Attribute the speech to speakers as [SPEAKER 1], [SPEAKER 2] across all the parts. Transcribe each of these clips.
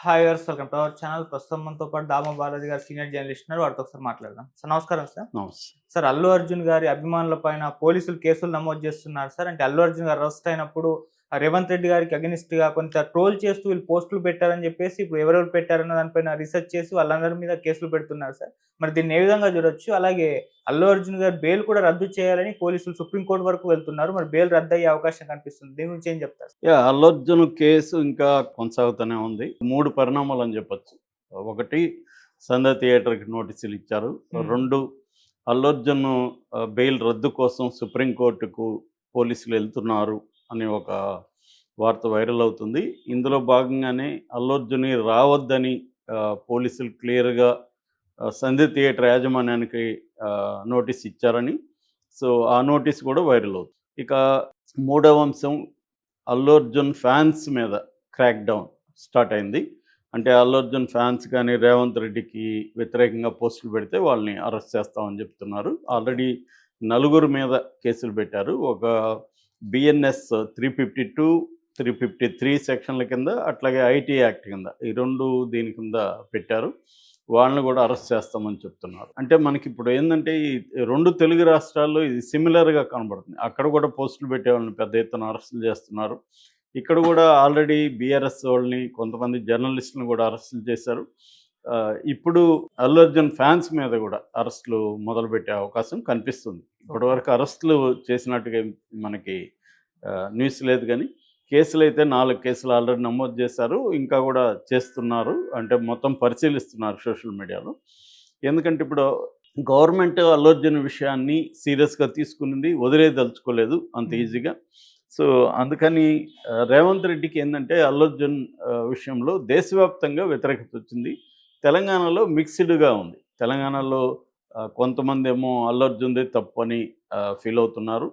[SPEAKER 1] Hi viewers, welcome to our channel. ప్రస్తుతం మనతో పాటు దామ బాలాజీ గారు సీనియర్ జర్నలిస్ట్ ఉన్నారు. వారితో ఒకసారి మాట్లాడదాం. సార్ నమస్కారం సార్.
[SPEAKER 2] నమస్తే.
[SPEAKER 1] సార్ అల్లు అర్జున్ గారి అభిమానుల పైన పోలీసులు కేసులు నమోదు చేస్తున్నారు సార్. అంటే అల్లు అర్జున్ గారు అరెస్ట్ అయినప్పుడు రేవంత్ రెడ్డి గారికి అగెనిస్ట్ గా కొంత ట్రోల్ చేస్తూ వీళ్ళు పోస్టులు పెట్టారని చెప్పేసి ఇప్పుడు ఎవరెవరు పెట్టారన్న దానిపైన రీసెర్చ్ చేసి వాళ్ళందరి మీద కేసులు పెడుతున్నారు సార్. మరి దీన్ని ఏ విధంగా చూడొచ్చు? అలాగే అల్లు అర్జున్ గారి బెయిల్ కూడా రద్దు చేయాలని పోలీసులు సుప్రీంకోర్టు వరకు వెళ్తున్నారు. మరి బెయిల్ రద్దు అయ్యే అవకాశం కనిపిస్తుంది. దీని గురించి ఏం చెప్తారు?
[SPEAKER 2] అల్లు అర్జున్ కేసు ఇంకా కొనసాగుతూనే ఉంది. 3 పరిణామాలని చెప్పొచ్చు. ఒకటి, సంధ్య థియేటర్‌కి నోటీసులు ఇచ్చారు. 2, అల్లు అర్జున్ బెయిల్ రద్దు కోసం సుప్రీంకోర్టుకు పోలీసులు వెళ్తున్నారు అని ఒక వార్త వైరల్ అవుతుంది. ఇందులో భాగంగానే అల్లు అర్జున్‌ని రావద్దని పోలీసులు క్లియర్‌గా సంధ్య థియేటర్ యాజమాన్యానికి నోటీస్ ఇచ్చారని, సో ఆ నోటీస్ కూడా వైరల్ అవుతుంది. ఇక మూడవ అంశం, అల్లు అర్జున్ ఫ్యాన్స్ మీద క్రాక్ డౌన్ స్టార్ట్ అయింది. అంటే అల్లు అర్జున్ ఫ్యాన్స్ కానీ రేవంత్ రెడ్డికి వ్యతిరేకంగా పోస్టులు పెడితే వాళ్ళని అరెస్ట్ చేస్తామని చెప్తున్నారు. ఆల్రెడీ 4 మీద కేసులు పెట్టారు. ఒక బిఎన్ఎస్ 352, 353 సెక్షన్ల కింద, అట్లాగే ఐటీ యాక్ట్ కింద, ఈ 2 దీని కింద పెట్టారు. వాళ్ళని కూడా అరెస్ట్ చేస్తామని చెప్తున్నారు. అంటే మనకి ఇప్పుడు ఏంటంటే ఈ 2 తెలుగు రాష్ట్రాల్లో ఇది సిమిలర్గా కనబడుతుంది. అక్కడ కూడా పోస్టులు పెట్టే వాళ్ళని పెద్ద ఎత్తున అరెస్టులు చేస్తున్నారు. ఇక్కడ కూడా ఆల్రెడీ బీఆర్ఎస్ వాళ్ళని, కొంతమంది జర్నలిస్టులను కూడా అరెస్టులు చేశారు. ఇప్పుడు అల్లు అర్జున్ ఫ్యాన్స్ మీద కూడా అరెస్టులు మొదలుపెట్టే అవకాశం కనిపిస్తుంది. ఇప్పటివరకు అరెస్టులు చేసినట్టుగా మనకి న్యూస్ లేదు, కానీ కేసులు అయితే 4 కేసులు ఆల్రెడీ నమోదు చేశారు. ఇంకా కూడా చేస్తున్నారు. అంటే మొత్తం పరిశీలిస్తున్నారు సోషల్ మీడియాలో. ఎందుకంటే ఇప్పుడు గవర్నమెంట్ అల్లు అర్జున్ విషయాన్ని సీరియస్గా తీసుకునింది, వదిలేదలుచుకోలేదు అంత ఈజీగా. సో అందుకని రేవంత్ రెడ్డికి ఏంటంటే అల్లు అర్జున్ విషయంలో దేశవ్యాప్తంగా వ్యతిరేకత వచ్చింది. తెలంగాణలో మిక్స్డ్గా ఉంది. తెలంగాణలో కొంతమంది ఏమో అల్లు అర్జున్దే తప్పు అని ఫీల్ అవుతున్నారు.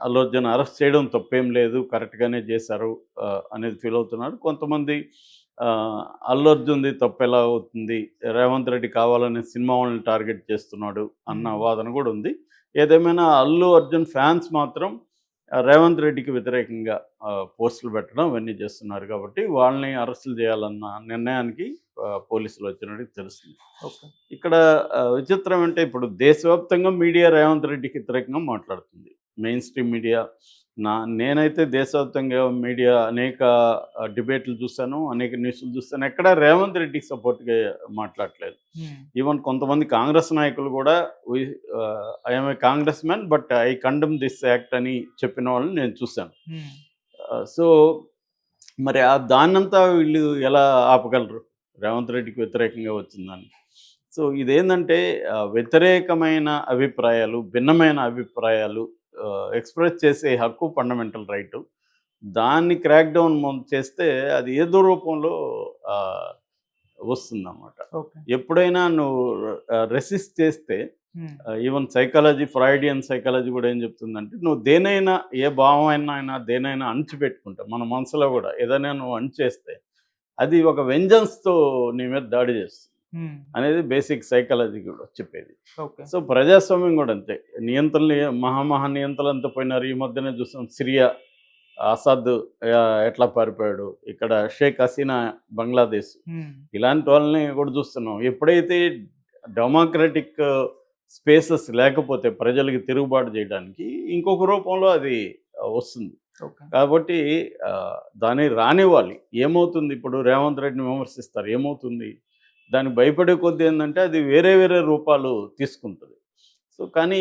[SPEAKER 2] అల్లు అర్జున్ అరెస్ట్ చేయడం తప్పేం లేదు, కరెక్ట్గానే చేశారు అనేది ఫీల్ అవుతున్నారు. కొంతమంది అల్లు అర్జున్ది తప్పు ఎలా అవుతుంది, రేవంత్ రెడ్డి కావాలని సినిమా వాళ్ళని టార్గెట్ చేస్తున్నాడు అన్న వాదన కూడా ఉంది. ఏదేమైనా అల్లు అర్జున్ ఫ్యాన్స్ మాత్రం రేవంత్ రెడ్డికి వ్యతిరేకంగా పోస్టులు పెట్టడం ఇవన్నీ చేస్తున్నారు. కాబట్టి వాళ్ళని అరెస్టులు చేయాలన్న నిర్ణయానికి పోలీసులు వచ్చినట్టు తెలుస్తుంది. ఇక్కడ విచిత్రం అంటే ఇప్పుడు దేశవ్యాప్తంగా మీడియా రేవంత్ రెడ్డికి వ్యతిరేకంగా మాట్లాడుతుంది. Main stream media. నేనైతే దేశవ్యాప్తంగా మీడియా అనేక డిబేట్లు చూశాను, అనేక న్యూస్లు చూస్తాను. ఎక్కడ రేవంత్ రెడ్డికి సపోర్ట్గా మాట్లాడలేదు. ఈవెన్ కొంతమంది కాంగ్రెస్ నాయకులు కూడా I'm a Congress man but I condemn this act అని చెప్పిన వాళ్ళని నేను చూశాను. సో మరి దాన్నంతా వీళ్ళు ఎలా ఆపగలరు, రేవంత్ రెడ్డికి వ్యతిరేకంగా వచ్చిందని? సో ఇదేంటంటే వ్యతిరేకమైన అభిప్రాయాలు, భిన్నమైన అభిప్రాయాలు ఎక్స్ప్రెస్ చేసే హక్కు ఫండమెంటల్ రైటు. దాన్ని క్రాక్ డౌన్ చేస్తే అది ఏదో రూపంలో వస్తుందన్నమాట. ఎప్పుడైనా నువ్వు రెసిస్ట్ చేస్తే, ఈవెన్ సైకాలజీ, ఫ్రాయిడియన్ సైకాలజీ కూడా ఏం చెప్తుందంటే, నువ్వు దేనైనా, ఏ భావమైనా దేనైనా అణిచిపెట్టుకుంటావు. మన మనసులో కూడా ఏదైనా నువ్వు అణిచేస్తే అది ఒక వెంజన్స్తో నీ మీద దాడి చేస్తుంది అనేది బేసిక్ సైకాలజీ కూడా చెప్పేది. సో ప్రజాస్వామ్యం కూడా అంతే. మహా నియంత్రణలతో పోయినారు. ఈ మధ్యనే చూసాం సిరియా, అసద్ ఎట్లా పారిపోయాడు, ఇక్కడ షేక్ హసీనా బంగ్లాదేశ్, ఇలాంటి వాళ్ళని కూడా చూస్తున్నాం. ఎప్పుడైతే డెమోక్రటిక్ స్పేసెస్ లేకపోతే ప్రజలకి తిరుగుబాటు చేయడానికి ఇంకొక రూపంలో అది వస్తుంది. కాబట్టి దాన్ని రానివ్వాలి. ఏమవుతుంది, ఇప్పుడు రేవంత్ రెడ్డిని విమర్శిస్తారు, ఏమవుతుంది, దానికి భయపడే కొద్దీ ఏంటంటే అది వేరే వేరే రూపాలు తీసుకుంటుంది. సో కానీ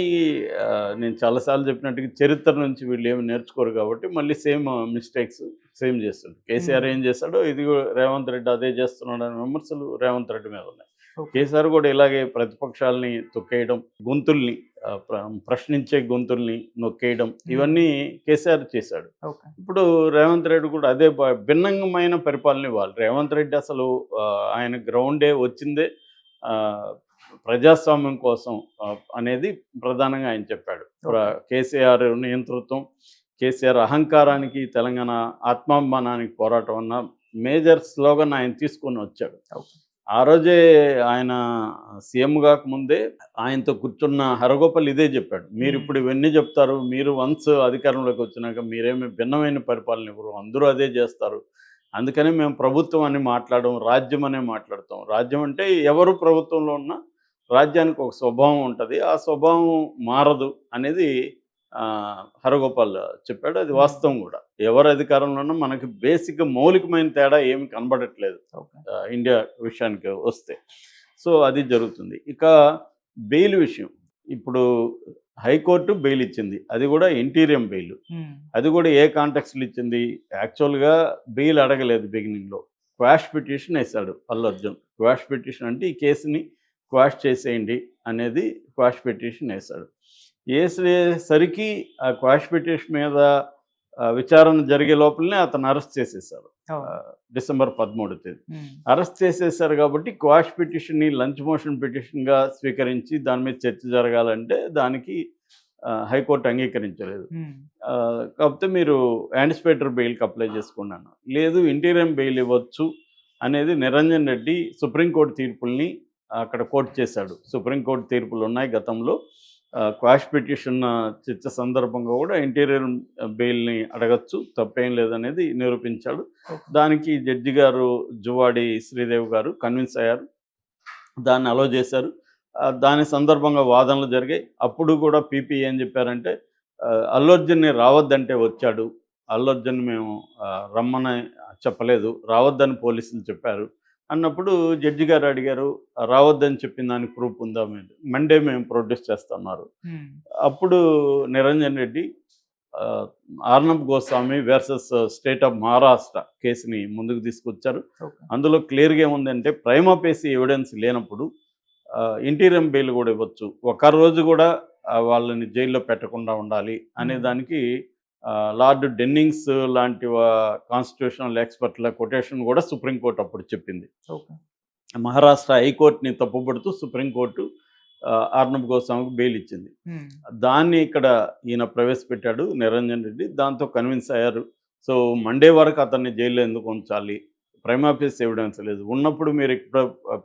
[SPEAKER 2] నేను చాలాసార్లు చెప్పినట్టుగా చరిత్ర నుంచి వీళ్ళు ఏమి నేర్చుకోరు కాబట్టి మళ్ళీ సేమ్ మిస్టేక్స్ సేమ్ చేస్తాడు. కేసీఆర్ ఏం చేస్తాడో ఇది రేవంత్ రెడ్డి అదే చేస్తున్నాడు అనే విమర్శలు రేవంత్ రెడ్డి మీద ఉన్నాయి. కేసీఆర్ కూడా ఇలాగే ప్రతిపక్షాలని తొక్కేయడం, గొంతుల్ని ప్రశ్నించే గొంతుల్ని నొక్కేయడం, ఇవన్నీ కేసీఆర్ చేశాడు. ఇప్పుడు రేవంత్ రెడ్డి కూడా అదే భిన్నమైన పరిపాలన ఇవ్వాలి. రేవంత్ రెడ్డి అసలు ఆయన గ్రౌండే వచ్చిందే ప్రజాస్వామ్యం కోసం అనేది ప్రధానంగా ఆయన చెప్పాడు. కేసీఆర్ నియంతృత్వం, కేసీఆర్ అహంకారానికి, తెలంగాణ ఆత్మాభిమానానికి పోరాటం అన్న మేజర్ స్లోగన్ ఆయన తీసుకొని వచ్చాడు. ఆ రోజే ఆయన సీఎం కాకముందే ఆయనతో కూర్చున్న హరగోపాల్ ఇదే చెప్పాడు. మీరు ఇప్పుడు ఇవన్నీ చెప్తారు, మీరు వన్స్ అధికారంలోకి వచ్చినాక మీరేమి భిన్నమైన పరిపాలన ఇవ్వరు, అందరూ అదే చేస్తారు అందుకని మేము ప్రభుత్వం అని మాట్లాడడం, రాజ్యం అనే మాట్లాడతాం. రాజ్యం అంటే ఎవరు ప్రభుత్వంలో ఉన్నా రాజ్యానికి ఒక స్వభావం ఉంటుంది. ఆ స్వభావం మారదు అనేది హరగోపాల్ చెప్పాడు. అది వాస్తవం కూడా. ఎవరు అధికారంలో ఉన్నా మనకి బేసిక్‌గా మౌలికమైన తేడా ఏమి కనబడట్లేదు
[SPEAKER 1] ఓకే.
[SPEAKER 2] ఇండియా విషయానికి వస్తే. సో, అది జరుగుతుంది. ఇక బెయిల్ విషయం. ఇప్పుడు హైకోర్టు బెయిల్ ఇచ్చింది. అది కూడా ఇంటీరియం బెయిల్. అది కూడా ఏ కాంటెక్స్‌లో ఇచ్చింది? యాక్చువల్‌గా బెయిల్ అడగలేదు బిగినింగ్‌లో. క్వాష్ పిటిషన్ ఏసాడు అల్లు అర్జున్. క్వాష్ పిటిషన్ అంటే ఈ కేసుని క్వాష్ చేసేయండి అనేది క్వాష్ పిటిషన్ ఏసాడు. ఏసేసరికి ఆ క్వాష్ పిటిషన్ మీద విచారణ జరిగే లోపలనే అతను అరెస్ట్ చేసేసారు. డిసెంబర్ 13 తేదీ. అరెస్ట్ చేసేసారు కాబట్టి క్వాష్ పిటిషన్‌ని లంచ్ మోషన్ పిటిషన్‌గా స్వీకరించి దాని మీద చర్చ జరగాలంటే దానికి హైకోర్టు అంగీకరించలేదు. కాకపోతే మీరు యాంటిసిపేటరీ బెయిల్‌కి అప్లై చేసుకున్నాను. లేదు ఇంటీరియం బెయిల్ ఇవ్వచ్చు అనేది నిరంజన్ రెడ్డి సుప్రీంకోర్టు తీర్పుల్ని అక్కడ కోట్ చేశాడు. సుప్రీంకోర్టు తీర్పులు ఉన్నాయి గతంలో. క్వాష్ పిటిషన్ చర్చ సందర్భంగా కూడా ఇంటీరియర్ బెయిల్‌ని అడగచ్చు, తప్పేం లేదనేది నిరూపించాడు. దానికి జడ్జి గారు జువాడి శ్రీదేవి గారు కన్విన్స్ అయ్యారు. దాన్ని అలో చేశారు. దాని సందర్భంగా వాదనలు జరిగాయి. అప్పుడు కూడా పీపీ ఏం చెప్పారంటే అల్లు అర్జున్‌ని రావద్దంటే వచ్చాడు. అల్లు అర్జున్ మేము రమ్మని చెప్పలేదు, రావద్దని పోలీసులు చెప్పారు అన్నప్పుడు జడ్జి గారు అడిగారు, రావద్దని చెప్పిన దానికి ప్రూఫ్ ఉందా? మండే మేము ప్రొడ్యూస్ చేస్తున్నారు. అప్పుడు Niranjan Reddy Arnab Goswami versus state of Maharashtra కేసుని ముందుకు తీసుకొచ్చారు. అందులో క్లియర్గా ఏముందంటే ప్రైమా ఫేసి ఎవిడెన్స్ లేనప్పుడు ఇంటీరియం బెయిల్ కూడా ఇవ్వచ్చు, ఒక రోజు కూడా వాళ్ళని జైల్లో పెట్టకుండా ఉండాలి అనే దానికి లార్డ్ డెన్నింగ్స్ లాంటి కాన్స్టిట్యూషనల్ ఎక్స్పర్ట్ల కొటేషన్ కూడా సుప్రీంకోర్టు అప్పుడు చెప్పింది. మహారాష్ట్ర హైకోర్టుని తప్పుపడుతూ సుప్రీంకోర్టు ఆర్నబ్ గోస్వామికి బెయిల్ ఇచ్చింది. దాన్ని ఇక్కడ ఈయన ప్రవేశపెట్టాడు నిరంజన్ రెడ్డి. దాంతో కన్విన్స్ అయ్యారు. సో మండే వరకు అతన్ని జైల్లో ఎందుకు ఉంచాలి, ప్రైమా ఫేసి ఎవిడెన్స్ లేదు, ఉన్నప్పుడు మీరు ఇక్కడ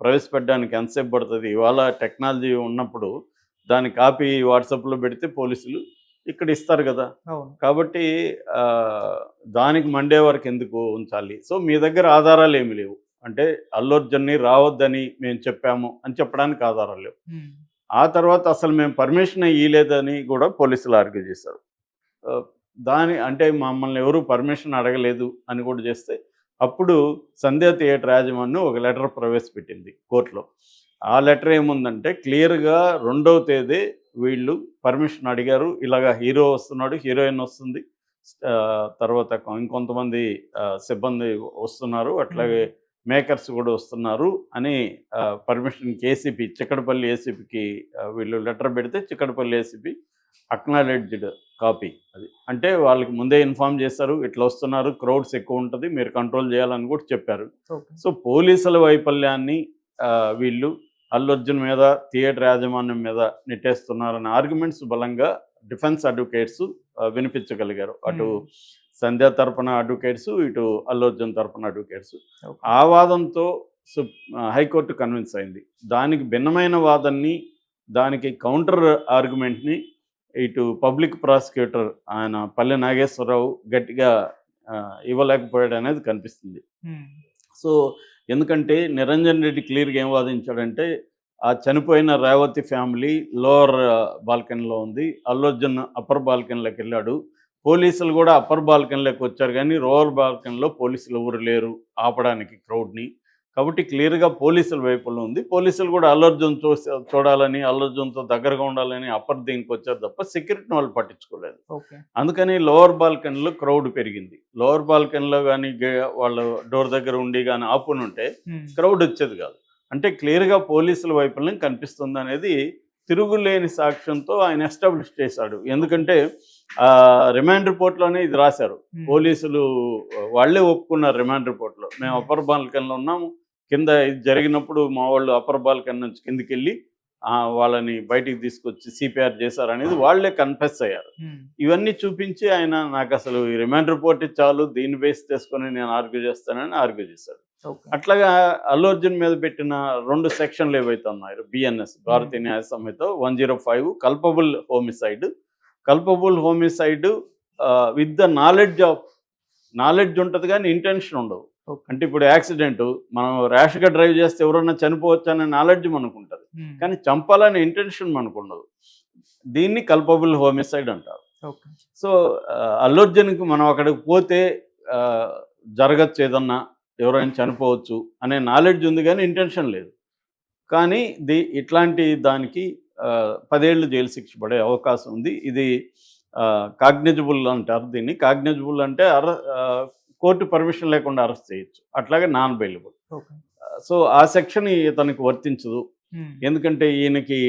[SPEAKER 2] ప్రవేశపెట్టడానికి ఎంతసేపు పడుతుంది, ఇవాళ టెక్నాలజీ ఉన్నప్పుడు దాని కాపీ వాట్సాప్లో పెడితే పోలీసులు ఇక్కడ ఇస్తారు కదా. కాబట్టి దానికి మండే వరకు ఎందుకు ఉంచాలి? సో మీ దగ్గర ఆధారాలు ఏమి లేవు అంటే అల్లు అర్జున్ని రావద్దని మేము చెప్పాము అని చెప్పడానికి ఆధారాలు లేవు. ఆ తర్వాత అసలు మేము పర్మిషన్ ఇవ్వలేదని కూడా పోలీసులు ఆర్గ్యూ చేశారు. అంటే మమ్మల్ని ఎవరు పర్మిషన్ అడగలేదు అని కూడా చేస్తే అప్పుడు సంధ్యా థియేటర్ యాజమాన్యం ఒక లెటర్ ప్రవేశపెట్టింది కోర్టులో. ఆ లెటర్ ఏముందంటే క్లియర్గా 2వ తేదీ వీళ్ళు పర్మిషన్ అడిగారు, ఇలాగ హీరో వస్తున్నాడు, హీరోయిన్ వస్తుంది, తర్వాత ఇంకొంతమంది సిబ్బంది వస్తున్నారు, అట్లాగే మేకర్స్ కూడా వస్తున్నారు అని పర్మిషన్కి ఏసీపీ చిక్కడపల్లి ఏసీపీకి వీళ్ళు లెటర్ పెడితే చిక్కడపల్లి ఏసీపీ అక్నాలెడ్జ్డ్ కాపీ. అది అంటే వాళ్ళకి ముందే ఇన్ఫామ్ చేశారు, ఇట్లా వస్తున్నారు, క్రౌడ్స్ ఎక్కువ ఉంటుంది, మీరు కంట్రోల్ చేయాలని కూడా చెప్పారు. సో పోలీసుల వైఫల్యాన్ని వీళ్ళు అల్లు అర్జున్ మీద థియేటర్ యాజమాన్యం మీద నెట్టేస్తున్నారనే ఆర్గ్యుమెంట్స్ బలంగా డిఫెన్స్ అడ్వకేట్స్ వినిపించగలిగారు. అటు సంధ్య తరపున అడ్వకేట్స్, ఇటు అల్లు అర్జున్ తరపున అడ్వకేట్స్. ఆ వాదంతో హైకోర్టు కన్విన్స్ అయింది. దానికి భిన్నమైన వాదనని, దానికి కౌంటర్ ఆర్గ్యుమెంట్ని ఇటు పబ్లిక్ ప్రాసిక్యూటర్ ఆయన పల్లె నాగేశ్వరరావు గట్టిగా ఇవ్వలేకపోయాడు అనేది కనిపిస్తుంది. సో ఎందుకంటే నిరంజన్ రెడ్డి క్లియర్గా ఏం వాదించాడంటే ఆ చనిపోయిన రేవతి ఫ్యామిలీ లోవర్ బాల్కనీలో ఉంది, అల్లు అర్జున్ అప్పర్ బాల్కనీలోకి వెళ్ళాడు, పోలీసులు కూడా అప్పర్ బాల్కనీలోకి వచ్చారు కానీ లోవర్ బాల్కనీలో పోలీసులు ఎవరు లేరు ఆపడానికి క్రౌడ్ని. కాబట్టి క్లియర్గా పోలీసుల వైపులో ఉంది. పోలీసులు కూడా అల్లు అర్జున్ చూడాలని, అల్లు అర్జున్తో దగ్గరగా ఉండాలని అప్పర్ దీనికి వచ్చారు తప్ప సెక్యూరిటీని వాళ్ళు పట్టించుకోలేదు. అందుకని లోవర్ బాల్కనీలో క్రౌడ్ పెరిగింది. లోవర్ బాల్కనీలో కానీ వాళ్ళు డోర్ దగ్గర ఉండి కానీ ఆపుని ఉంటే క్రౌడ్ వచ్చేది కాదు. అంటే క్లియర్గా పోలీసుల వైపులో కనిపిస్తుంది అనేది తిరుగులేని సాక్ష్యంతో ఆయన ఎస్టాబ్లిష్ చేశాడు. ఎందుకంటే రిమాండ్ రిపోర్ట్లోనే ఇది రాశారు. పోలీసులు వాళ్ళే ఒప్పుకున్నారు రిమాండ్ రిపోర్ట్లో, మేము అప్పర్ బాల్కనీలో ఉన్నాము, కింద ఇది జరిగినప్పుడు మా వాళ్ళు అప్పర్ బాల్కనీ నుంచి కిందికి వెళ్ళి వాళ్ళని బయటికి తీసుకొచ్చి సిపిఆర్ చేశారు అనేది వాళ్ళే కన్ఫెస్ అయ్యారు. ఇవన్నీ చూపించి ఆయన నాకు అసలు ఈ రిమాండ్ రిపోర్ట్ చాలు, దీన్ని బేస్ చేసుకొని నేను ఆర్గ్యూ చేస్తానని ఆర్గ్యూ చేశాడు. అట్లాగా అల్లు అర్జున్ మీద పెట్టిన 2 సెక్షన్లు ఏవైతే ఉన్నాయో బిఎన్ఎస్ భారతీయ న్యాయ సంహిత 105 culpable homicide with the knowledge ఉంటుంది కానీ ఇంటెన్షన్ ఉండదు.
[SPEAKER 1] ఓకే.
[SPEAKER 2] అంటే ఇప్పుడు యాక్సిడెంట్ మనం ర్యాష్గా డ్రైవ్ చేస్తే ఎవరన్నా చనిపోవచ్చు అనే నాలెడ్జ్ మనకు ఉంటుంది, కానీ చంపాలనే ఇంటెన్షన్ మనకు ఉండదు. దీన్ని కల్పబుల్ హోమిసైడ్ అంటారు.
[SPEAKER 1] ఓకే.
[SPEAKER 2] సో అల్లు అర్జున్కి మనం అక్కడికి పోతే ఆ, జరగచ్చు ఏదన్నా, ఎవరైనా చనిపోవచ్చు అనే నాలెడ్జ్ ఉంది కానీ ఇంటెన్షన్ లేదు. కానీ ఇట్లాంటి దానికి 10 ఏళ్ళు జైలు శిక్ష పడే అవకాశం ఉంది. ఇది కాగ్నిజబుల్ అంటారు దీన్ని. కాగ్నిజబుల్ అంటే కోర్టు పర్మిషన్ లేకుండా అరెస్ట్ చేయొచ్చు, అట్లాగే నాన్ బెయిలబుల్.
[SPEAKER 1] ఓకే.
[SPEAKER 2] సో ఆ సెక్షన్ ఇతనికి వర్తించదు. ఎందుకంటే ఈయనకి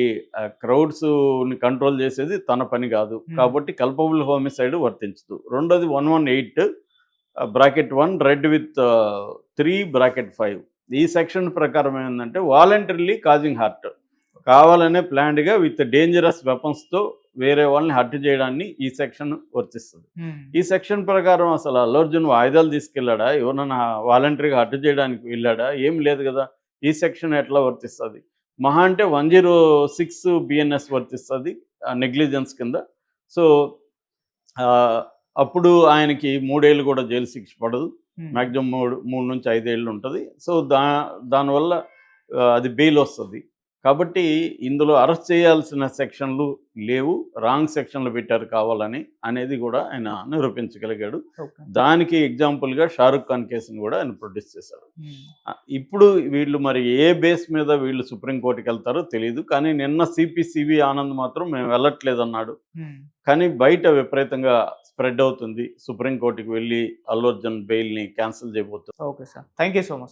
[SPEAKER 2] క్రౌడ్స్ని కంట్రోల్ చేసేది తన పని కాదు, కాబట్టి కల్పబుల్ హోమిసైడ్ వర్తించదు. రెండోది 118 బ్రాకెట్ 1 రెడ్ విత్ 3 బ్రాకెట్ 5. ఈ సెక్షన్ ప్రకారం ఏంటంటే వాలంటరీలీ కాజింగ్ హర్ట్, కావాలనే ప్లాన్డ్గా విత్ డేంజరస్ వెపన్స్తో వేరే వాళ్ళని హర్ట్ చేయడాన్ని ఈ సెక్షన్ వర్తిస్తుంది. ఈ సెక్షన్ ప్రకారం అసలు అల్లు అర్జున్ ఆయుధాలు తీసుకెళ్ళాడా, ఎవరన్నా వాలంటరీగా హర్ట్ చేయడానికి వెళ్ళాడా, ఏం లేదు కదా. ఈ సెక్షన్ ఎట్లా వర్తిస్తుంది? మహా అంటే 106 బిఎన్ఎస్ వర్తిస్తుంది నెగ్లిజెన్స్ కింద. సో అప్పుడు ఆయనకి 3 ఏళ్ళు కూడా జైలు శిక్ష పడదు, మ్యాక్సిమం 3 నుంచి 5 ఏళ్ళు ఉంటుంది. సో దానివల్ల అది బెయిల్ వస్తుంది. కాబట్టి ఇందులో అరెస్ట్ చేయాల్సిన సెక్షన్లు లేవు, రాంగ్ సెక్షన్లు పెట్టారు కావాలని అనేది కూడా ఆయన నిరూపించగలిగాడు. దానికి ఎగ్జాంపుల్గా షారుఖ్ ఖాన్ కేసును కూడా ఆయన ప్రొడ్యూస్ చేశారు. ఇప్పుడు వీళ్ళు మరి ఏ బేస్ మీద వీళ్ళు సుప్రీంకోర్టుకి వెళ్తారో తెలియదు, కానీ నిన్న సిపి ఆనంద్ మాత్రం మేము వెళ్ళట్లేదు అన్నాడు. కానీ బయట విపరీతంగా స్ప్రెడ్ అవుతుంది, సుప్రీంకోర్టుకి వెళ్ళి అల్లు అర్జున్ బెయిల్ని క్యాన్సిల్ చేయబోతుంది.
[SPEAKER 1] Okay sir, thank you so much.